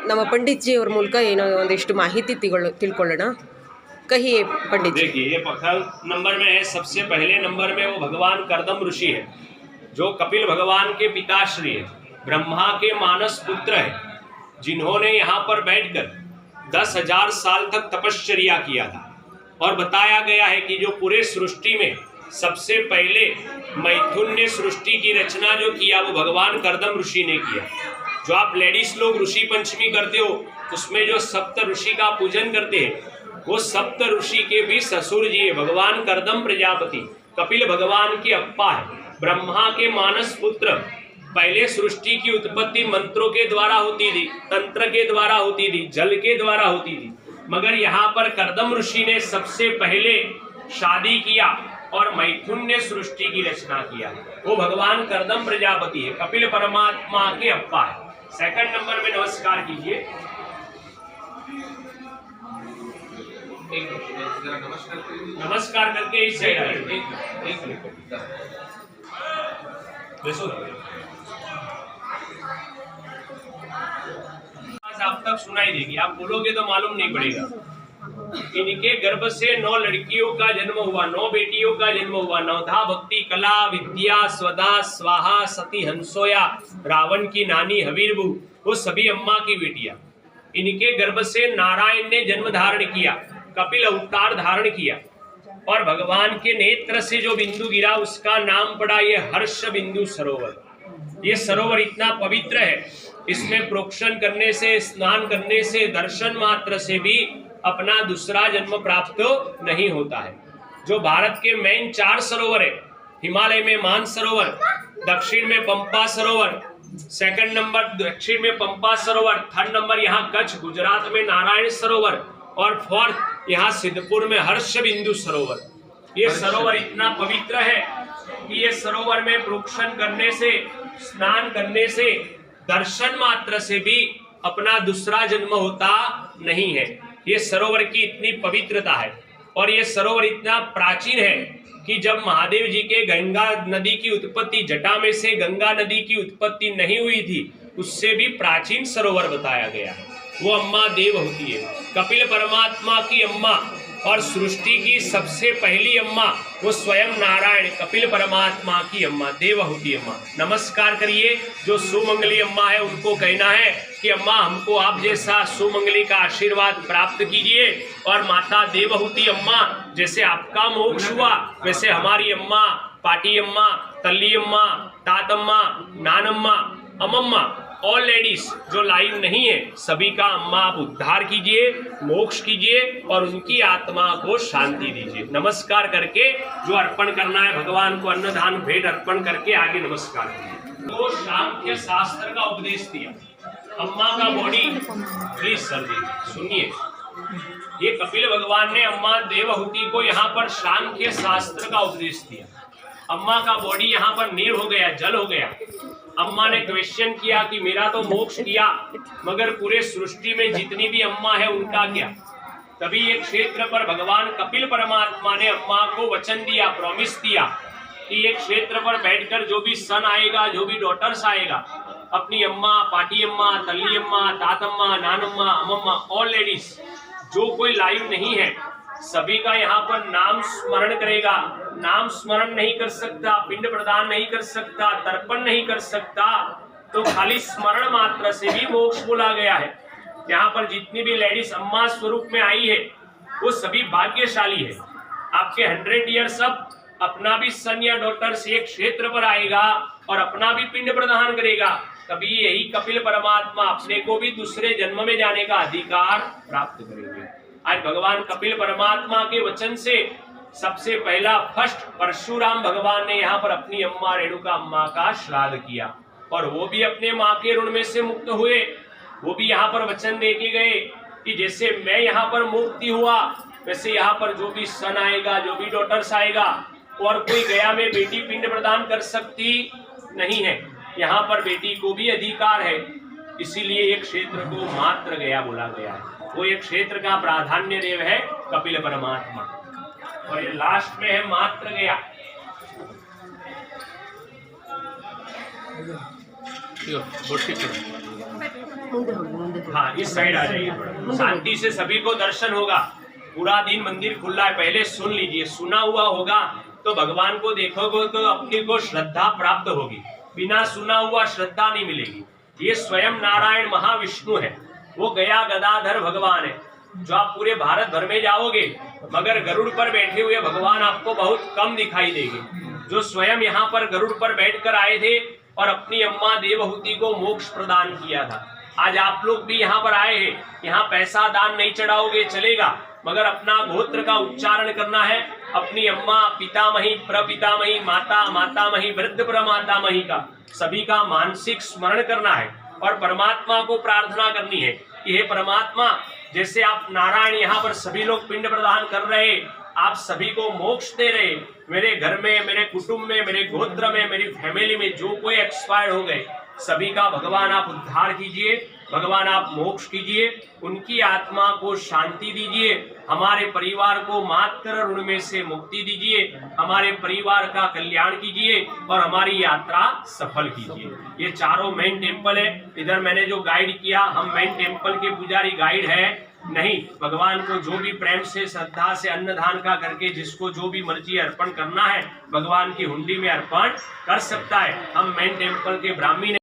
ನಮ್ಮ पंडितಜಿಯವರ ಮೂಲಕ ಏನೋ ಒಂದಿಷ್ಟು ಮಾಹಿತಿ ತಿಳ್ಕೊಳ್ಳೋಣ. कहिए पंडित जी. देखिए, ये प्रथम नंबर में है, सबसे पहले नंबर में वो भगवान कर्दम ऋषि है, जो कपिल भगवान के पिताश्री है, ब्रह्मा के मानस पुत्र है, जिन्होंने यहाँ पर बैठकर 10,000 साल तक तपश्चर्या किया था। और बताया गया है कि जो पूरे सृष्टि में सबसे पहले मैथुन ने सृष्टि की रचना जो किया वो भगवान कर्दम ऋषि ने किया। जो आप लेडीज लोग ऋषि पंचमी करते हो, उसमें जो सप्त ऋषि का पूजन करते हैं, वो सप्त ऋषि के भी ससुर जी है, भगवान कर्दम प्रजापति कपिल भगवान के अप्पा है, ब्रह्मा के मानस पुत्र। पहले सृष्टि की उत्पत्ति मंत्रों के द्वारा होती थी, तंत्र के द्वारा होती थी, जल के द्वारा होती थी, मगर यहाँ पर कर्दम ऋषि ने सबसे पहले शादी किया और मैथुन ने सृष्टि की रचना किया। वो भगवान कर्दम प्रजापति है, कपिल परमात्मा के अप्पा है। सेकंड नंबर में नमस्कार कीजिए। नमस्कार करके इस साइड आइए। आप तक सुनाई देगी, आप बोलोगे तो मालूम नहीं पड़ेगा। इनके गर्भ से 9 लड़कियों का जन्म हुआ, 9 बेटियों का जन्म हुआ। नवधा भक्ति कला विद्या स्वधा स्वाहा सती हंसोया रावण की नानी हवीरबू, वो सभी अम्मा की बेटियां। इनके गर्भ से नारायण ने जन्म धारण किया, कपिल अवतार धारण किया, और भगवान के नेत्र से जो बिंदु गिरा उसका नाम पड़ा ये हर्ष बिंदु सरोवर। ये सरोवर इतना पवित्र है, इसमें प्रोक्षण करने से, स्नान करने से, दर्शन मात्र से भी अपना दूसरा जन्म प्राप्त नहीं होता है। जो भारत के मेन 4 सरोवर है, हिमालय में मानसरोवर, दक्षिण में पंपा सरोवर, सेकंड नंबर दक्षिण में पंपा सरोवर, थर्ड नंबर यहाँ कच्छ गुजरात में नारायण सरोवर, और फोर्थ यहाँ सिद्धपुर में हर्ष बिंदु सरोवर। ये सरोवर इतना पवित्र है कि ये सरोवर में प्रोक्षण करने से, स्नान करने से, दर्शन मात्र से भी अपना दूसरा जन्म होता नहीं है। ये सरोवर की इतनी पवित्रता है, और ये सरोवर इतना प्राचीन है कि जब महादेव जी के गंगा नदी की उत्पत्ति, जटा में से गंगा नदी की उत्पत्ति नहीं हुई थी, उससे भी प्राचीन सरोवर बताया गया है। वो अम्मा देव होती है, कपिल परमात्मा की अम्मा, और सृष्टि की सबसे पहली अम्मा वो स्वयं नारायण कपिल परमात्मा की अम्मा देवहूति अम्मा। नमस्कार करिए। जो सुमंगली अम्मा है उनको कहना है कि अम्मा हमको आप जैसा सुमंगली का आशीर्वाद प्राप्त कीजिए, और माता देवहूति अम्मा जैसे आपका मोक्ष हुआ वैसे हमारी अम्मा, पाटी अम्मा, तल्ली अम्मा, तात अम्मा, नानम्मा, अमम्मा, ऑल लेडीज जो लाइव नहीं है सभी का अम्मा आप उद्धार कीजिए, मोक्ष कीजिए, और उनकी आत्मा को शांति दीजिए। नमस्कार करके जो अर्पण करना है भगवान को, अन्नदान भेंट अर्पण करके आगे नमस्कार कीजिए। तो सांख्य शास्त्र का उपदेश दिया, अम्मा का बॉडी, प्लीज सर जी सुनिए, ये कपिल भगवान ने अम्मा देवहूति को यहाँ पर सांख्य शास्त्र का उपदेश दिया। अम्मा का बॉडी यहाँ पर नीर हो गया, जल हो गया। अम्मा ने क्वेश्चन किया कि मेरा तो मोक्ष किया, मगर पूरे सृष्टि में जितनी भी अम्मा है उनका क्या? तभी एक क्षेत्र पर भगवान कपिल परमात्मा ने अम्मा को वचन दिया, प्रॉमिस दिया कि एक क्षेत्र पर बैठकर जो भी सन आएगा, जो भी डॉटर्स आएगा, अपनी अम्मा, पाटी अम्मा, तल्ली अम्मा, तातम्मा, नानम्मा, अमम्मा, ऑल लेडीज जो कोई लाइव नहीं है सभी का यहाँ पर नाम स्मरण करेगा। नाम स्मरण नहीं कर सकता, पिंड प्रदान नहीं कर सकता, तर्पण नहीं कर सकता, तो खाली स्मरण मात्र से भी मोक्ष बोला गया है। यहाँ पर जितनी भी लेडीज अम्मा स्वरूप में आई है वो सभी भाग्यशाली है। आपके 100 ईयर्स अब अपना भी सन या डॉटर से एक क्षेत्र पर आएगा और अपना भी पिंड प्रदान करेगा, तभी यही कपिल परमात्मा अपने को भी दूसरे जन्म में जाने का अधिकार प्राप्त करेंगे। आज भगवान कपिल परमात्मा के वचन से सबसे पहला फर्स्ट परशुराम भगवान ने यहाँ पर अपनी अम्मा रेणुका अम्मा का श्राद्ध किया, और वो भी अपने माँ के ऋण में से मुक्त हुए। वो भी यहाँ पर वचन दे के गए कि जैसे मैं यहाँ पर मुक्ति हुआ वैसे यहाँ पर जो भी सन आएगा, जो भी डॉटर्स आएगा, और कोई गया में बेटी पिंड प्रदान कर सकती नहीं है, यहाँ पर बेटी को भी अधिकार है। इसीलिए एक क्षेत्र को मात्र गया बोला गया है। वो एक क्षेत्र का प्राधान्य देव है कपिल परमात्मा, और ये लास्ट में है मात्र गया। ठीक है, हाँ, इस साइड आ जाइए थोड़ा। शांति से सभी को दर्शन होगा। पूरा दिन मंदिर खुला है, पहले सुन लीजिए। सुना हुआ होगा तो भगवान को देखोगे तो अपने को श्रद्धा प्राप्त होगी। बिना सुना हुआ श्रद्धा नहीं मिलेगी। ये स्वयं नारायण महाविष्णु है, वो गया गदाधर भगवान है। जो आप पूरे भारत भर में जाओगे मगर गरुड़ पर बैठे हुए भगवान आपको बहुत कम दिखाई देंगे। जो स्वयं यहाँ पर गरुड़ पर बैठकर आए थे और अपनी अम्मा देवहूति को मोक्ष प्रदान किया था। आज आप लोग भी यहाँ पर आए हैं, यहाँ पैसा दान नहीं चढ़ाओगे चलेगा, मगर अपना गोत्र का उच्चारण करना है। अपनी अम्मा, पितामही, प्रपितामही, माता, मातामही, वृद्ध प्रमातामही का सभी का मानसिक स्मरण करना है और परमात्मा को प्रार्थना करनी है कि हे परमात्मा, जैसे आप नारायण यहाँ पर सभी लोग पिंड प्रदान कर रहे, आप सभी को मोक्ष दे रहे, मेरे घर में, मेरे कुटुंब में, मेरे गोत्र में, मेरी फैमिली में जो कोई एक्सपायर हो गए सभी का भगवान आप उद्धार कीजिए, भगवान आप मोक्ष कीजिए, उनकी आत्मा को शांति दीजिए, हमारे परिवार को मात्र ऋण में से मुक्ति दीजिए, हमारे परिवार का कल्याण कीजिए और हमारी यात्रा सफल कीजिए। ये चारों मेन टेम्पल है। इधर मैंने जो गाइड किया, हम मेन टेम्पल के पुजारी गाइड है नहीं। भगवान को जो भी प्रेम से, श्रद्धा से अन्नदान का करके जिसको जो भी मर्जी अर्पण करना है भगवान की हुंडी में अर्पण कर सकता है। हम मेन टेम्पल के ब्राह्मण